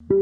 No,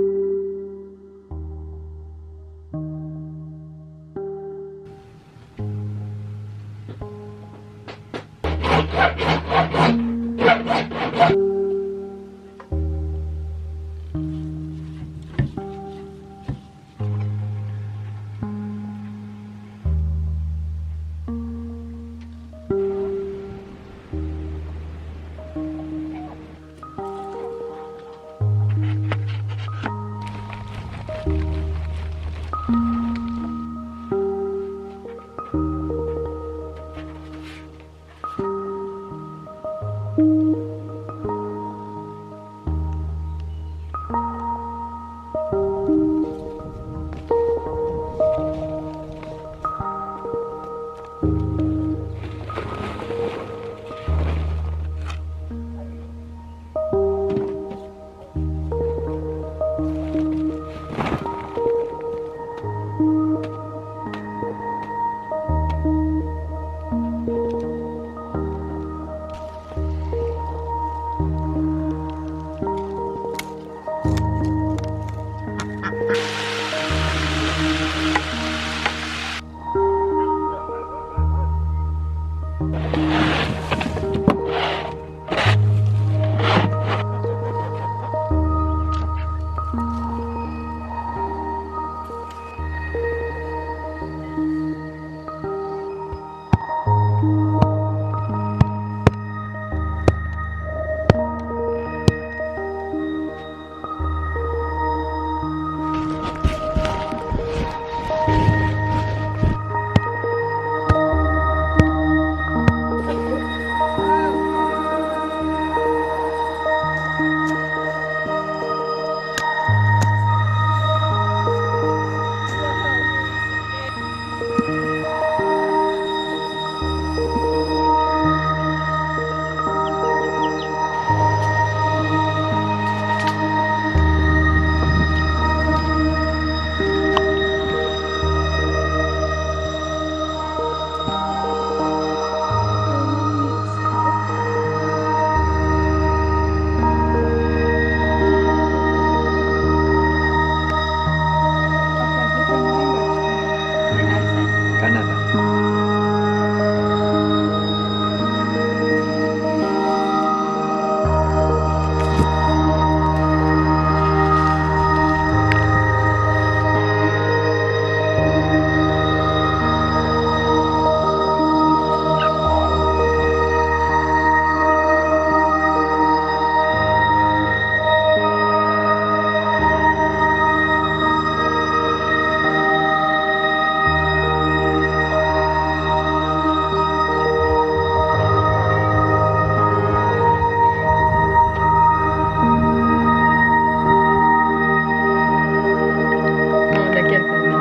de aquí al camino.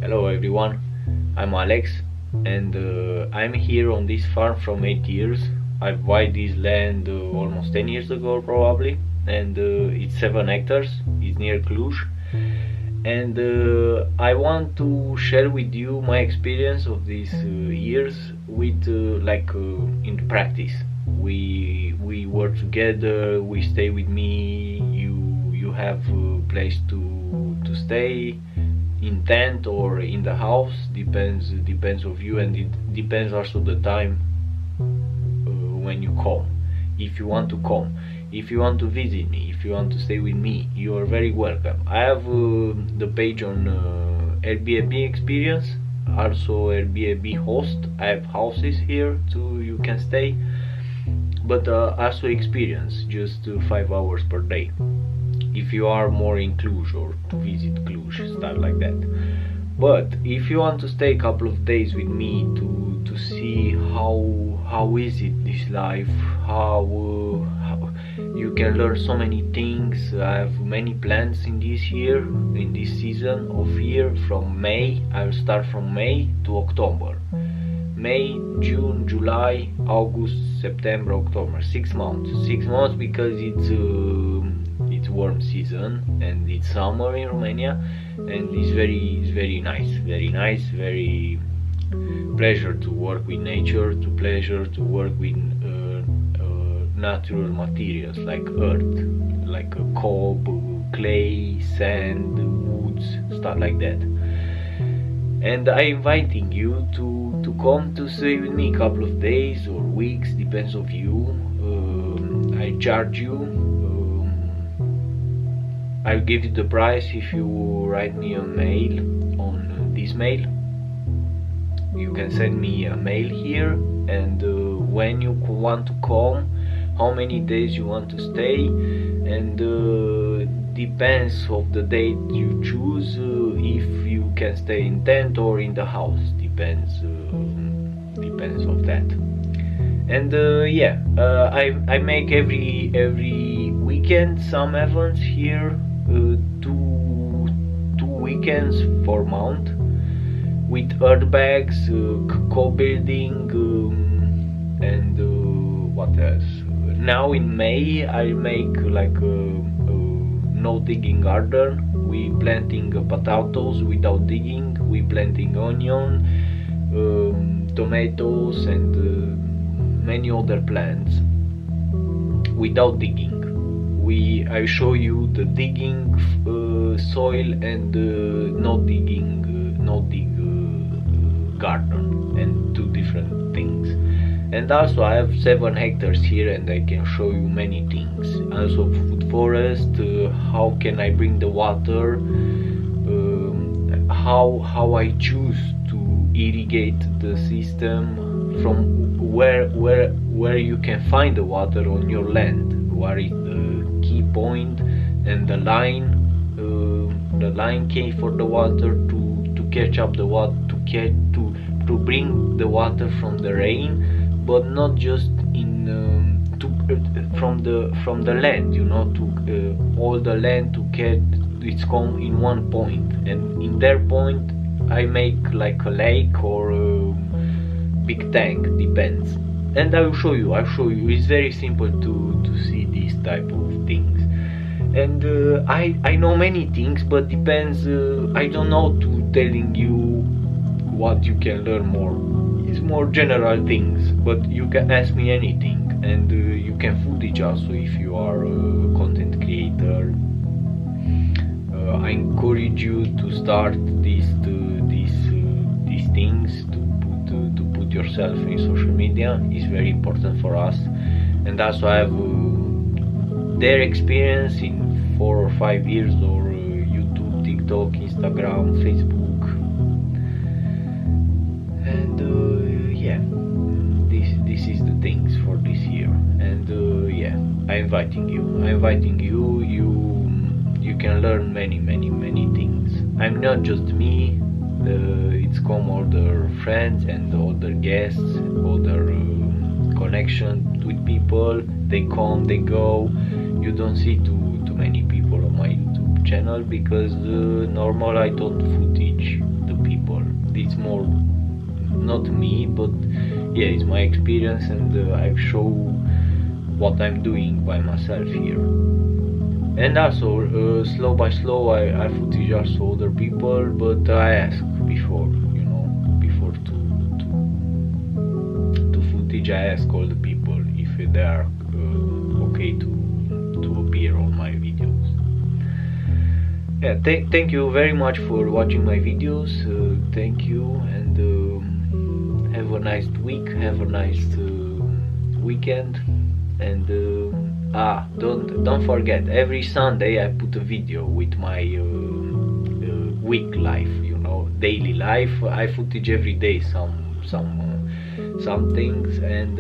Hello everyone, I'm Alex and I'm here on this farm from 8 years. I've bought this land almost 10 years ago probably, and it's 7 hectares, it's near Cluj, and I want to share with you my experience of these years with in practice. We work together, we stay with me, you have a place to stay in tent or in the house, depends of you, and it depends also the time when you come. If you want to come, if you want to visit me, if you want to stay with me, you are very welcome. I have the page on Airbnb experience, also Airbnb host. I have houses here too, you can stay, but also experience, just 5 hours per day if you are more in Cluj or to visit Cluj, stuff like that. But if you want to stay a couple of days with me to see how is it this life, how you can learn so many things. I have many plans in this year, in this season of year. From May, I'll start from May to October. May, June, July, August, September, October. 6 months. 6 months because it's warm season and it's summer in Romania, and it's very nice, very pleasure to work with nature, to pleasure to work with natural materials like earth, like cob, clay, sand, woods, stuff like that. And I'm inviting you to come to stay with me a couple of days or weeks, depends of you. I charge you. I'll give you the price if you write me a mail on this mail. You can send me a mail here, and when you want to come, how many days you want to stay, and depends of the date you choose, if you can stay in tent or in the house, depends of that. And yeah, I make every weekend some events here, two weekends for month, with earth bags, co-building, and what else. Now in May I make like a no digging garden. We planting potatoes without digging. We planting onion, tomatoes, and many other plants without digging. I show you the digging soil and no digging garden, and two different things. And also I have 7 hectares here, and I can show you many things. Also food forest, how can I bring the water, how I choose to irrigate the system, from where you can find the water on your land, where is the key point, and the line key for the water to catch up the water, to bring the water from the rain, but not just from the land, you know, to all the land to get it's come in one point, and in their point I make like a lake or a big tank, depends. And I will show you. It's very simple to see these type of things. And I know many things, but depends. I don't know to telling you what you can learn more. It's more general things, but you can ask me anything, and you can footage also if you are a content creator. I encourage you to start these things, to put yourself in social media. Is very important for us, and also I have their experience in 4 or 5 years, or YouTube, TikTok, Instagram, Facebook. And yeah, this is the things for this year. And yeah, I'm inviting you. You can learn many things. I'm not just me. It's come other friends and other guests, other connection with people. They come, they go. You don't see too many people on my YouTube channel, because normal I don't footage the people. It's more not me, but yeah, it's my experience, and I show what I'm doing by myself here. And also slow by slow I footage also other people, but I ask before, you know, before to footage, I ask all the people if they are okay to appear on my videos. Yeah, thank you very much for watching my videos. Thank you, and have a nice week, have a nice weekend. And don't forget, every Sunday I put a video with my week life, you know, daily life. I footage every day some things, and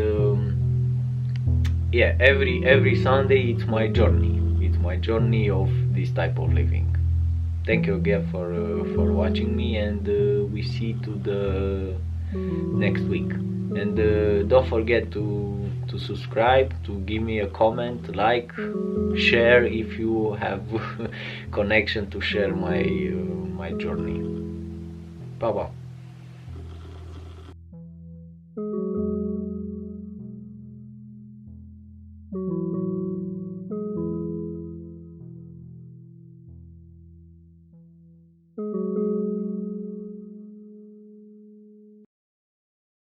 yeah, every Sunday it's my journey of this type of living. Thank you again for watching me, and we see to the next week. And don't forget to subscribe, to give me a comment, like, share if you have connection to share my journey. Bye bye.